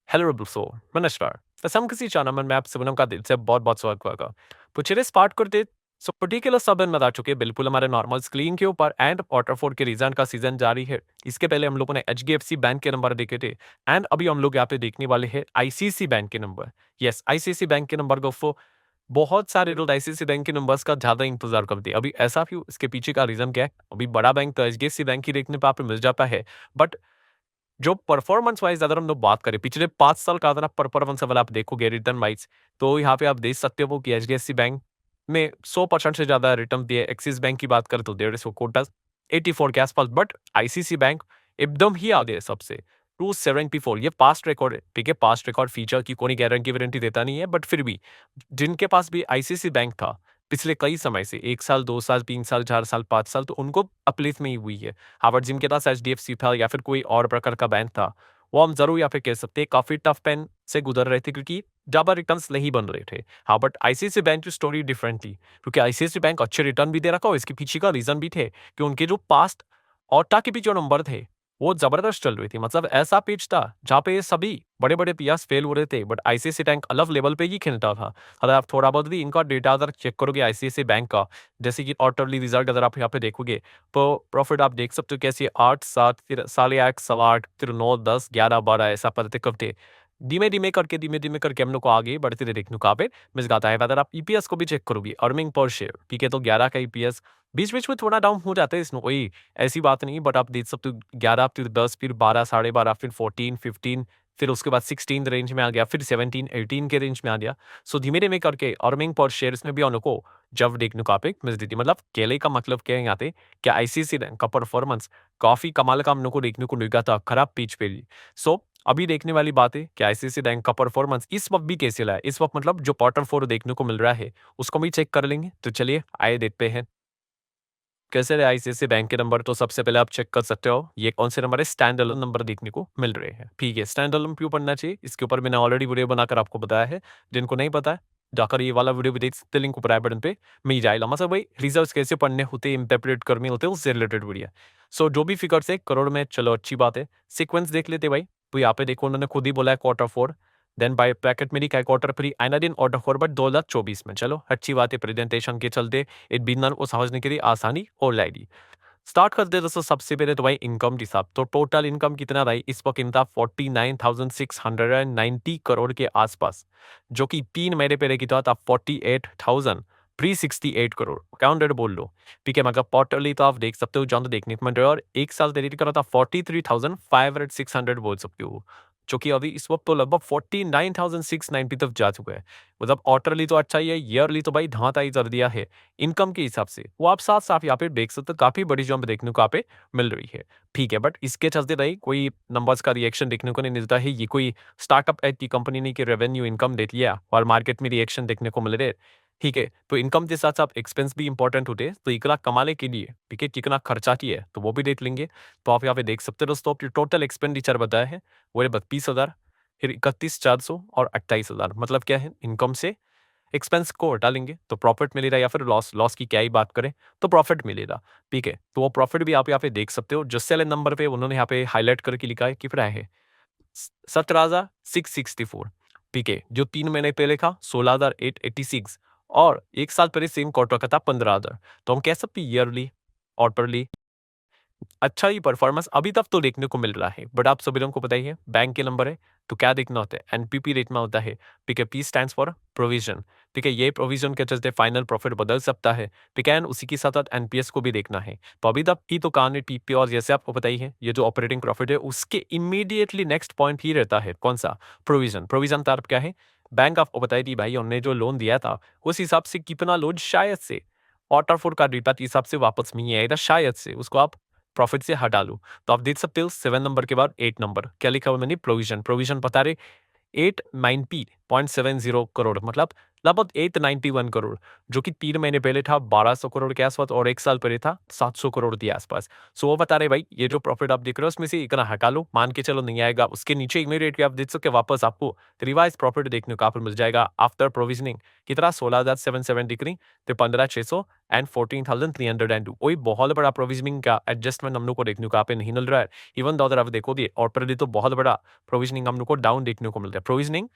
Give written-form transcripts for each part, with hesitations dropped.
Hello दोस्तों, नमस्कार। वैसे हम किसी चैनल में आप सभी का दिल से बहुत-बहुत स्वागत होगा। पिछले स्टार्ट करते सो पर्टिकुलर सब दिन बता चुके हैं बिल्कुल हमारे नॉर्मल स्क्रीन के ऊपर एंड क्वार्टर 4 के रिजल्ट का सीजन जारी है। इसके पहले हम लोगों ने एचडीएफसी बैंक के नंबर देखे थे एंड अभी हम लोग यहाँ पे देखने वाले हैं आईसीआईसी बैंक के नंबर। यस, आईसीआईसी बैंक के नंबर को बहुत सारे लोग आईसीआईसी बैंक के नंबर्स का ज्यादा इंतजार करते हैं। अभी ऐसा क्यों? इसके पीछे का रीजन क्या है? अभी बड़ा बैंक तो एचडीएफसी बैंक ही देखने पे आप मिल जाता है, बट जो परफॉर्मेंस वाइज़ अगर हम लोग बात करें, पिछले 5 साल का अगर आप परफॉर्मेंस अगर आप देखोगे रिटर्न वाइज़, तो यहाँ पे आप देख सकते हो कि एचडीएफसी बैंक ने 100% से ज़्यादा रिटर्न दिए। एक्सिस बैंक की बात करें तो देयर इज़ कोटास 84 के आसपास, बट आईसीआईसी बैंक एकदम ही आगे है सबसे, 274। ये पास्ट रिकॉर्ड है, ठीक है? पास्ट रिकॉर्ड फीचर की कोई गारंटी-वारंटी देता नहीं है, बट फिर भी जिनके पास भी आईसीआईसी बैंक था, पिछले कई समय से 1 साल, 2 साल, 3 साल, 4 साल, 5 साल, तो उनको अपलिफ्ट में ही हुई है। हार्वर्ड जिनके पास एचडीएफसी था या फिर कोई और प्रकार का बैंक था, वो हम ज़रूर यहाँ पे कह सकते हैं काफ़ी टफ टाइम से गुज़र रहे थे क्योंकि ज़्यादा रिटर्न्स नहीं बन रहे थे। हाँ, बट आईसीआईसी बैंक की स्टोरी डिफरेंट थी क्योंकि आईसीआईसी बैंक अच्छे रिटर्न भी दे रखा और इसके पीछे का रीज़न भी थे कि उनके जो पास्ट ओटा के भी जो नंबर थे, वो ज़बरदस्त चल रही थी। मतलब ऐसा पिच था जहाँ पे सभी बड़े-बड़े पीआर्स फेल हो रहे थे, बट आईसीआईसी बैंक अलग लेवल पे ही खेलता था। अगर आप थोड़ा बहुत भी इनका डेटा अगर चेक करोगे आईसीआईसी बैंक का, जैसे कि क्वार्टरली रिजल्ट अगर आप यहाँ पे देखोगे, तो प्रॉफिट आप देख सकते हो कैसे 8, 7 फिर साढ़े 8, सवा 8 फिर 9, 10, 11, 12 ऐसा बढ़ते-बढ़ते धीमे-धीमे करके हम लोग को आगे बढ़ते हुए देखने को यहाँ पे मिल जाता है। अगर आप ईपीएस को भी चेक करोगे, अर्निंग पर शेयर, ठीक है? तो 11 का ईपीएस बीच-बीच में थोड़ा डाउन हो जाता है, इसमें कोई ऐसी बात नहीं, बट आप देख सकते हो 11 फिर 10 फिर 12, साढ़े 12 फिर 14, 15 फिर उसके बाद 16 रेंज में आ गया, फिर 17, 18 के रेंज में आ गया। सो धीमे-धीमे करके अर्निंग पर शेयर इसमें भी हम को जब देखने को यहाँ पे मिल जाती है। मतलब केले का मतलब क्या है यहाँ पे कि आईसीआईसी बैंक का परफॉर्मेंस काफ़ी कमाल का हम लोग को देखने को मिला था खराब पिच पे भी। सो अभी देखने वाली बात है कि आईसीआईसी बैंक का परफॉर्मेंस इस वक़्त भी कैसे रहा है। इस वक़्त मतलब जो क्वार्टर 4 देखने को मिल रहा है, उसको भी चेक कर लेंगे। तो चलिए आइए देखते हैं। कैसे रहे आईसीआईसी बैंक के नंबर, तो सबसे पहले आप चेक कर सकते हो ये कौन से नंबर है, स्टैंड अलोन नंबर देखने को मिल रहे हैं। ठीक है, स्टैंड अलोन क्यों पढ़ना चाहिए, इसके ऊपर मैंने ऑलरेडी वीडियो बनाकर आपको बताया है। जिनको नहीं पता है जाकर ये वाला वीडियो भी देख सकते हैं, लिंक ऊपर आई बटन पे मिल जाएगा। मतलब भाई रिजल्ट्स कैसे पढ़ने होते हैं, इंटरप्रेट करने होते हैं, उससे रिलेटेड वीडियो। सो जो भी फिगर्स है करोड़ में, चलो अच्छी बात है। सीक्वेंस देख लेते भाई, तो यहाँ पे देखो उन्होंने खुद ही बोला है क्वार्टर 4, देन बाय ब्रैकेट में लिखा है क्वार्टर 3 आइनाडिन ऑर्डर फॉर बट 2024 में। चलो अच्छी बात है, प्रेजेंटेशन के चलते एक बिगिनर को समझने के लिए आसानी हो जाएगी। स्टार्ट करते हैं दोस्तों सबसे पहले तो भाई इनकम के हिसाब। तो टोटल इनकम कितना भाई इस वक्त इनका 49,690 करोड़ के आसपास, जो कि 3 महीने पहले की था 48,368 करोड़, काउंटेड बोल लो। ठीक है, मतलब क्वार्टरली तो आप देख सकते हो जहाँ तो देखने को मिल रहा है, और एक साल देरी करा था 43,500 बोल सकते हो, जो कि अभी इस वक्त तो लगभग 49,690 तक जा चुका है। मतलब क्वार्टरली तो अच्छा ही है, ईयरली तो भाई धांधली ही कर दिया है इनकम के हिसाब से। वो आप साफ-साफ यहाँ पे देख सकते हो, काफ़ी बड़ी जंप देखने को यहाँ पे मिल रही है। ठीक है, बट इसके चलते भाई कोई नंबर्स का रिएक्शन देखने को नहीं मिलता है। ये कोई स्टार्टअप की कंपनी नहीं कि रेवेन्यू इनकम देख लिया और मार्केट में रिएक्शन देखने को मिल रहे। ठीक है, तो इनकम के साथ-साथ एक्सपेंस भी इंपॉर्टेंट होते हैं। तो इतना कमाने के लिए, ठीक है, कितना खर्चा किया है, तो वो भी देख लेंगे। तो आप यहाँ पे देख सकते हो दोस्तों, आपकी टोटल एक्सपेंडिचर बताया है, वो है 32,000, फिर 31,400 और 28,000। मतलब क्या है, इनकम से एक्सपेंस को हटा लेंगे तो प्रॉफिट मिलेगा, या फिर लॉस लॉस की क्या ही बात करें तो प्रॉफिट मिलेगा। ठीक है, तो वो प्रॉफिट भी आप यहाँ पे देख सकते हो। जो सेल नंबर पे उन्होंने यहाँ पे हाईलाइट करके लिखा है कितना है, 17,664। ठीक है, जो 3 महीने पहले था 16,886, और एक साल पहले सेम क्वार्टर का था 15,000। तो हम कह सकते ईयरली, क्वार्टरली अच्छा ही परफॉर्मेंस अभी तक तो देखने को मिल रहा है। बट आप सभी लोगों को पता ही है बैंक के नंबर है, तो क्या देखना होता है, एनपीपी देखना होता है। ठीक है, पी स्टैंड्स फॉर प्रोविजन। ठीक है, ये प्रोविजन के चलते फाइनल प्रॉफिट बदल सकता है। ठीक है, एंड उसी के साथ साथ एनपीएस को भी देखना है। तो अभी तक की तो कहानी टीपी, और जैसे आपको पता ही है ये जो ऑपरेटिंग प्रॉफिट है उसके इमीडिएटली नेक्स्ट पॉइंट ही रहता है कौन सा, प्रोविजन। प्रोविजन तरफ क्या है, बैंक आपको बताई थी भाई उन्होंने जो लोन दिया था उस हिसाब से कितना लोन शायद से ऑटर फोर का डेटा के हिसाब से वापस नहीं आएगा, शायद से उसको आप प्रॉफिट से हटा लो। तो आप देख सकते हो 7 नंबर के बाद 8 नंबर क्या लिखा हुआ मैंने, प्रोविजन। प्रोविजन बता रहे 890.70 करोड़, मतलब लगभग 891 करोड़, जो कि 3 महीने पहले था 1200 करोड़ के आसपास और 1 साल पहले था 700 करोड़ के आसपास। सो वो बता रहे भाई ये जो प्रॉफिट आप देख रहे हो उसमें से इतना हटा लो, मान के चलो नहीं आएगा, उसके नीचे इमीडिएटली आप देख सकते हो वापस आपको रिवाइज प्रॉफिट देखने को आपको मिल जाएगा आफ्टर प्रोविजनिंग। कितना 16,773 तो 15,600 एंड 14,302। कोई बहुत बड़ा प्रोविजनिंग का एडजस्टमेंट हम लोग को देखने को आप नहीं मिल रहा है। इवन दो अगर आप देखोगे और पर तो बहुत बड़ा प्रोविजनिंग हम लोग को डाउन देखने को मिल रहा है। प्रोविजनिंग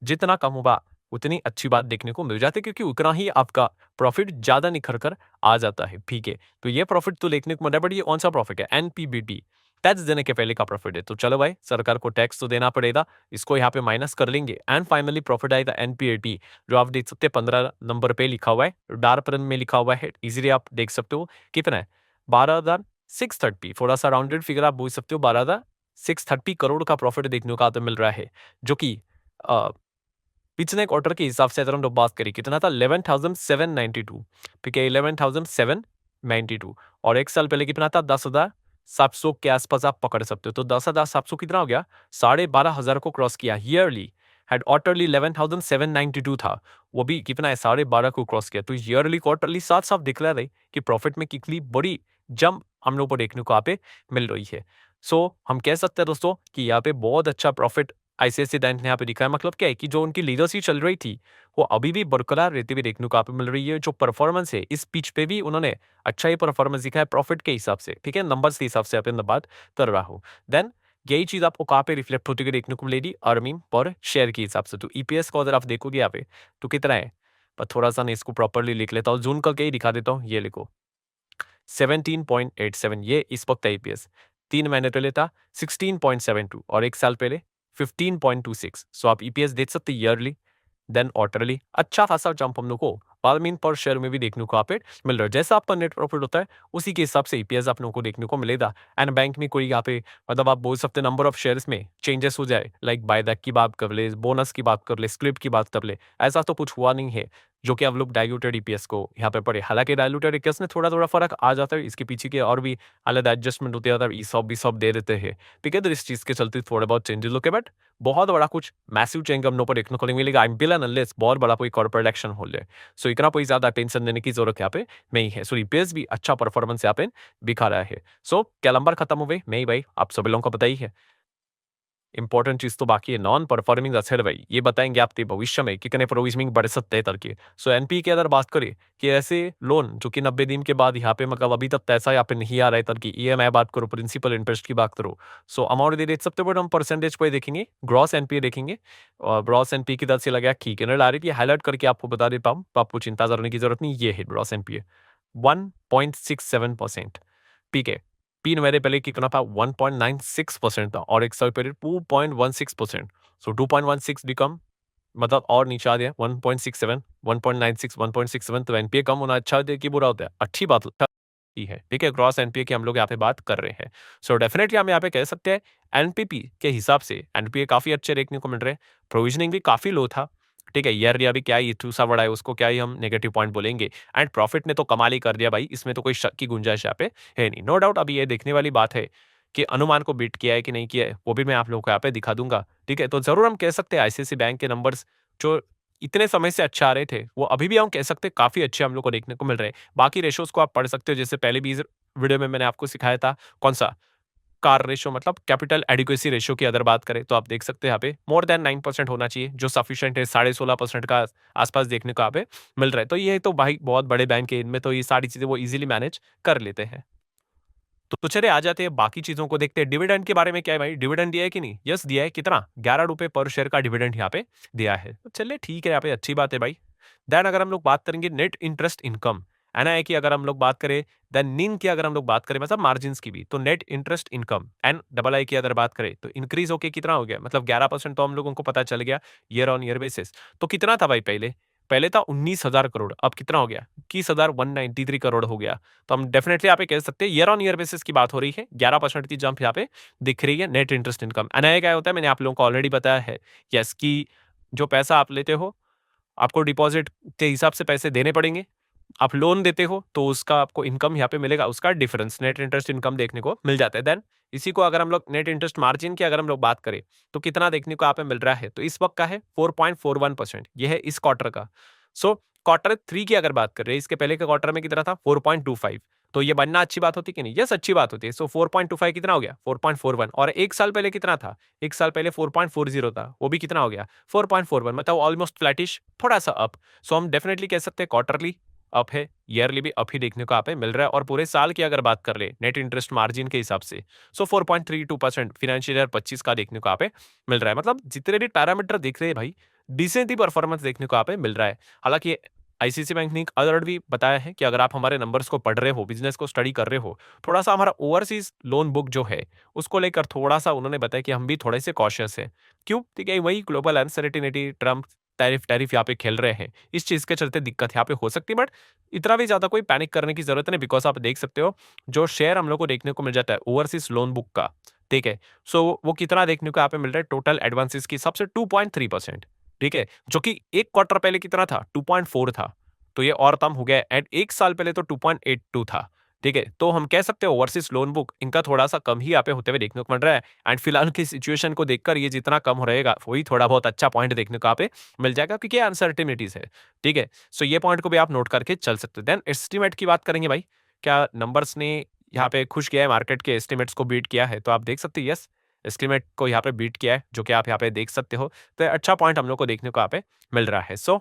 जितना कम होगा उतनी अच्छी बात देखने को मिल जाती है, क्योंकि उतना ही आपका प्रॉफिट ज्यादा निखर कर आ जाता है। ठीक है, तो ये प्रॉफिट तो देखने को मिल रहा है, बट ये कौन सा प्रॉफिट है? एनपीबीटी, टैक्स देने के पहले का प्रॉफिट है। तो चलो भाई सरकार को टैक्स तो देना पड़ेगा, इसको यहाँ पे माइनस कर लेंगे एंड फाइनली प्रॉफिट आएगा एनपीएटी, जो आप देख सकते हैं 15 नंबर पे लिखा हुआ है, डार्क रंग में लिखा हुआ है, इजीली आप देख सकते हो कितना है 12,630। थोड़ा सा राउंडेड फिगर आप बोल सकते हो 12,630 करोड़ का प्रॉफिट देखने को आता मिल रहा है, जो कि पिछले क्वार्टर के हिसाब से अगर हम लोग बात करें कितना था 11,792। ठीक है, 11,792 और 1 साल पहले कितना था 10,700 के आसपास आप पकड़ सकते हो। तो 10,700 कितना हो गया, 12,500 को क्रॉस किया। ईयरली हैड क्वार्टरली 11,792 था, वो भी कितना है 12,500 को क्रॉस किया। तो ईयरली क्वार्टरली साफ साफ दिख रहा है कि प्रॉफिट में कितनी बड़ी जंप हम लोग को देखने को यहाँ पे मिल रही है। सो हम कह सकते हैं दोस्तों कि यहाँ पे बहुत अच्छा प्रॉफिट आईसीआईसीआई बैंक ने यहाँ पे दिखाया। मतलब क्या है कि जो उनकी लीडरशिप चल रही थी वो अभी भी बरकरार रहती हुई देखने को यहाँ पे मिल रही है। जो परफॉर्मेंस है इस पिच पे भी उन्होंने अच्छा ही परफॉर्मेंस दिखाया प्रॉफिट के हिसाब से। ठीक है, नंबर्स के हिसाब से यहाँ पे बात कर रहा हूँ। देन यही चीज आपको कहाँ पे रिफ्लेक्ट होती हुई देखने को मिलेगी, अर्निंग पर शेयर के हिसाब से। तो ईपीएस को अगर आप देखोगे यहाँ पे तो कितना है, पर थोड़ा सा मैं इसको प्रॉपरली लिख लेता हूँ, जून का क्या ही दिखा देता हूँ, ये लिखो 17.87, ये इस वक्त है ईपीएस। 3 महीने पहले था 16.72 और 1 साल पहले 15.26। सो आप ईपीएस देख सकते ईयरली देन क्वार्टरली अच्छा खासा जंप हम लोग को पालमीन पर शेयर में भी देखने को यहाँ पे मिल रहा है। जैसा आपका नेट प्रॉफिट होता है उसी के हिसाब से ईपीएस आप लोगों को देखने को मिलेगा। एंड बैंक में कोई यहाँ पे मतलब आप बोल सकते नंबर ऑफ शेयर्स में चेंजेस हो जाए, लाइक बायबैक की बात कर ले, बोनस की बात कर ले, स्क्रिप्ट की बात कर ले, ऐसा तो कुछ हुआ नहीं है जो कि आप लोग डाइल्यूटेड ईपीएस को यहाँ पे पढ़े। हालांकि डाइल्यूटेड ईपीएस में थोड़ा थोड़ा फर्क आ जाता है, इसके पीछे के और भी अलग एडजस्टमेंट होते हैं, ईसॉप भी सब दे देते हैं। ठीक है, तो इस चीज के चलते थोड़े बहुत चेंजेस होते, बट बहुत बड़ा कुछ मैसिव चेंज हम लोग पर देखने को नहीं मिलेगा एमपीएल अनलेस बहुत बड़ा कोई कॉर्पोरेट एक्शन हो जाए। सो इतना कोई ज्यादा टेंशन लेने की जरूरत यहाँ पे नहीं है। सो ईपीएस भी अच्छा परफॉर्मेंस यहाँ पे दिखा रहा है। सो क्या नंबर खत्म हुए नहीं भाई, आप सभी लोगों को पता ही है। इंपॉर्टेंट चीज तो बाकी है, नॉन परफॉर्मिंग असेट भाई ये बताएंगे आपके भविष्य में कितने प्रोविजनिंग बढ़ सकते हैं करके। सो एनपी की अगर बात करें कि ऐसे लोन जो कि 90 दिन के बाद यहाँ पे मतलब अभी तक पैसा यहाँ पे नहीं आ रहा है करके ईएमआई बात करो, प्रिंसिपल इंटरेस्ट की बात करो, सो अमाउंट दे देख सकते हो, बट हम परसेंटेज पे देखेंगे, ग्रॉस एनपी देखेंगे और ग्रॉस एनपी की तरफ से लगा ठीक है डायरेक्ट ये हाईलाइट करके आपको बता देता हूँ, तो आपको चिंता करने की जरूरत नहीं। ये है ग्रॉस एनपी 1.67%। ठीक है, 3 महीने पहले कितना था 1.96% था और 1 साल पहले 2.16%। सो 2.16 बिकम मतलब और नीचे आ गया 1.67, 1.96, 1.67। तो एनपीए कम होना अच्छा होता है कि बुरा होता है? अच्छी बात ही है। ठीक है, ग्रॉस एनपीए की हम लोग यहाँ पे बात कर रहे हैं। सो डेफिनेटली हम यहाँ पे कह सकते हैं एनपीपी के हिसाब से एनपीए काफी अच्छे देखने को मिल रहे हैं। प्रोविजनिंग भी काफी लो था। ठीक है, ईयरली अभी क्या ही दूसरा बड़ा है, उसको क्या ही हम नेगेटिव पॉइंट बोलेंगे। एंड प्रॉफिट ने तो कमाल ही कर दिया भाई, इसमें तो कोई शक की गुंजाइश यहाँ पे है नहीं। नो डाउट अभी ये देखने वाली बात है कि अनुमान को बीट किया है कि नहीं किया है, वो भी मैं आप लोगों को यहाँ पे दिखा दूंगा। ठीक है, तो जरूर हम कह सकते हैं आईसीआईसीआई बैंक के नंबर्स जो इतने समय से अच्छा आ रहे थे वो अभी भी हम कह सकते हैं काफी अच्छे हम लोग को देखने को मिल रहे हैं। बाकी रेशोज को आप पढ़ सकते हो, जैसे पहले भी इस वीडियो में मैंने आपको सिखाया था कौन सा कार रेशो मतलब कैपिटल एडिक्वेसी रेशो की अगर बात करें तो आप देख सकते हैं यहाँ पे मोर देन 9% होना चाहिए, जो सफिशिएंट है 16.5% का आसपास देखने को यहाँ पे मिल रहा है। तो ये तो भाई बहुत बड़े बैंक है, इनमें तो ये सारी चीजें वो इजीली मैनेज कर लेते हैं। तो चलिए आ जाते हैं बाकी चीजों को देखते हैं। डिविडेंड के बारे में क्या है भाई, डिविडेंड दिया है कि नहीं? यस दिया है। कितना? 11 रुपए पर शेयर का डिविडेंड यहाँ पे दिया है। तो चलिए ठीक है, यहाँ पे अच्छी बात है भाई। देन अगर हम लोग बात करेंगे नेट इंटरेस्ट इनकम एनआई की अगर हम लोग बात करें, देन निन की अगर हम लोग बात करें मतलब मार्जिन की भी, तो net interest income N double I की अगर बात करें तो इंक्रीज होके कितना हो गया, मतलब 11% तो हम लोगों को पता चल गया ईयर ऑन ईयर बेसिस। तो कितना था भाई पहले? पहले था 19,000 करोड़, अब कितना हो गया? 21,193 करोड़ हो गया। तो हम डेफिनेटली यहाँ पे कह सकते हैं ईयर ऑन ईयर बेसिस की बात हो रही है, 11% की जंप यहाँ पे दिख रही है नेट इंटरेस्ट इनकम। एनआई क्या होता है मैंने आप लोगों को ऑलरेडी बताया है, यस कि जो पैसा आप लेते हो आपको डिपॉजिट के हिसाब से पैसे देने पड़ेंगे, आप लोन देते हो तो उसका आपको इनकम यहाँ पे मिलेगा, उसका डिफरेंस नेट इंटरेस्ट इनकम देखने को मिल जाता है। देन इसी को अगर हम लोग नेट इंटरेस्ट मार्जिन की अगर हम लोग बात करें तो कितना देखने को यहाँ पे मिल रहा है, तो इस वक्त का है 4.41%, यह है इस क्वार्टर का। सो क्वार्टर 3 की अगर बात कर रहे हैं, इसके पहले के क्वार्टर में कितना था 4.25, तो ये बनना अच्छी बात होती कि नहीं? यस, अच्छी बात होती है। सो 4.25 कितना हो गया 4.41, और 1 साल पहले कितना था? 1 साल पहले 4.40 था, वो भी कितना हो गया 4.41, मतलब ऑलमोस्ट फ्लैटिश, थोड़ा-सा अप। सो हम डेफिनिटली कह सकते हैं क्वार्टरली अप है, ईयरली भी अप ही देखने को यहाँ पे मिल रहा है, और पूरे साल की अगर बात कर ले नेट इंटरेस्ट मार्जिन के हिसाब से, सो 4.32% फाइनेंशियल ईयर 25 का देखने को यहाँ पे मिल रहा है। मतलब जितने भी पैरामीटर दिख रहे हैं भाई, डिसेंट ही परफॉर्मेंस देखने को यहाँ पे मिल रहा है। हालाँकि आईसीआईसीआई बैंक ने एक अलर्ट भी बताया है कि अगर आप हमारे नंबर्स को पढ़ रहे हो, बिज़नेस को स्टडी कर रहे हो, थोड़ा-सा हमारा ओवरसीज़ लोन बुक जो है, उसको लेकर थोड़ा-सा उन्होंने बताया कि हम भी थोड़े से कॉशियस हैं। क्यों? ठीक है, वही global uncertainty, Trump tariff tariff यहाँ पे खेल रहे हैं। इस चीज़ के चलते दिक्कत यहाँ पे हो सकती है, बट इतना भी ज़्यादा कोई पैनिक करने की ज़रूरत नहीं, बिकॉज़ आप देख सकते हो, जो शेयर हम लोग को देखने को मिल जाता है ओवरसीज़ लोन बुक का, ठीक है? सो वो कितना देखने को यहाँ पे मिल रहा है टोटल एडवांसेस की हिसाब से 2.3%, ठीक है? जो कि 1 क्वार्टर पहले कितना था 2.4 था। तो ये और कम हो गया है, एंड 1 साल पहले तो 2.82 था, ठीक है? तो हम कह सकते हैं ओवरसीज़ लोन बुक इनका थोड़ा-सा कम ही यहाँ पे होते हुए देखने को मिल रहा है, एंड फिलहाल की सिचुएशन को देखकर ये जितना कम हो रहेगा, वही थोड़ा बहुत अच्छा पॉइंट देखने को यहाँ पे मिल जाएगा, क्योंकि ये अनसर्टेनिटीज़ है, ठीक है? सो ये पॉइंट को भी आप नोट करके चल सकते हैं। देन एस्टीमेट की बात करेंगे भाई, क्या नंबर्स ने यहाँ पे खुश किया है, मार्केट के एस्टीमेट्स को बीट किया है? तो आप देख सकते हैं, यस, एस्टीमेट को यहाँ पे बीट किया है, जो कि आप यहाँ पे देख सकते हो। तो अच्छा पॉइंट हम लोग को देखने को यहाँ पे मिल रहा है। सो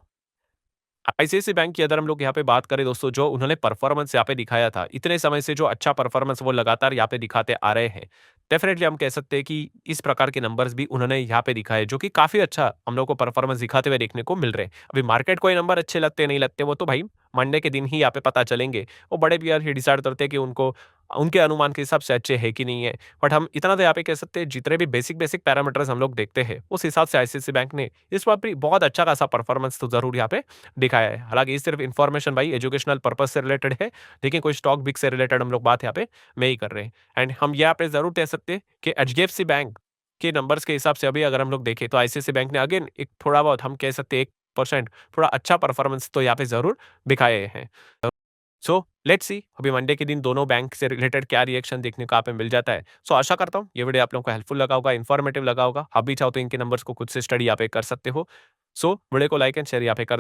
आईसीआईसीआई बैंक की अगर हम लोग यहाँ पे बात करें दोस्तों, जो उन्होंने परफॉर्मेंस यहाँ पे दिखाया था, इतने समय से जो अच्छा परफॉर्मेंस वो लगातार यहाँ पे दिखाते आ रहे हैं, डेफिनेटली हम कह सकते हैं कि इस प्रकार के नंबर्स भी उन्होंने यहाँ पे दिखाए, जो कि काफ़ी अच्छा हम लोग को परफॉर्मेंस दिखाते हुए देखने को मिल रहे हैं। अभी मार्केट को ये नंबर अच्छे लगते नहीं लगते, वो तो भाई मंडे के दिन ही यहाँ पे पता चलेंगे। वो बड़े प्लेयर ही डिसाइड करते हैं कि उनको उनके अनुमान के हिसाब से अच्छे है कि नहीं है। बट हम इतना तो यहाँ पे कह सकते हैं, जितने भी बेसिक पैरामीटर्स हम लोग देखते हैं, उस हिसाब से आईसीआईसीआई बैंक ने इस बार भी बहुत अच्छा खासा परफॉर्मेंस तो ज़रूर यहाँ पे दिखाया है। हालाँकि ये सिर्फ इन्फॉर्मेशन भाई एजुकेशनल पर्पज़ से रिलेटेड है, लेकिन कोई स्टॉक बिक से रिलेटेड हम लोग बात यहाँ पे नहीं कर रहे हैं। एंड हम यहाँ पे ज़रूर कह सकते हैं कि एचडीएफसी बैंक के नंबर्स के हिसाब से अभी अगर हम लोग देखें, तो आईसीआईसीआई बैंक ने अगेन एक थोड़ा बहुत हम कह सकते हैं 1% थोड़ा अच्छा परफॉर्मेंस तो यहाँ पे ज़रूर दिखाए हैं। सो लेट्स सी अभी मंडे के दिन दोनों बैंक से रिलेटेड क्या रिएक्शन देखने को यहाँ पे मिल जाता है। सो आशा करता हूँ ये वीडियो आप लोगों को हेल्पफुल लगा होगा, इन्फॉर्मेटिव लगा होगा। आप भी चाहो तो इनके नंबर्स को खुद से स्टडी यहाँ पे कर सकते हो। सो वीडियो को लाइक एंड शेयर यहाँ पे कर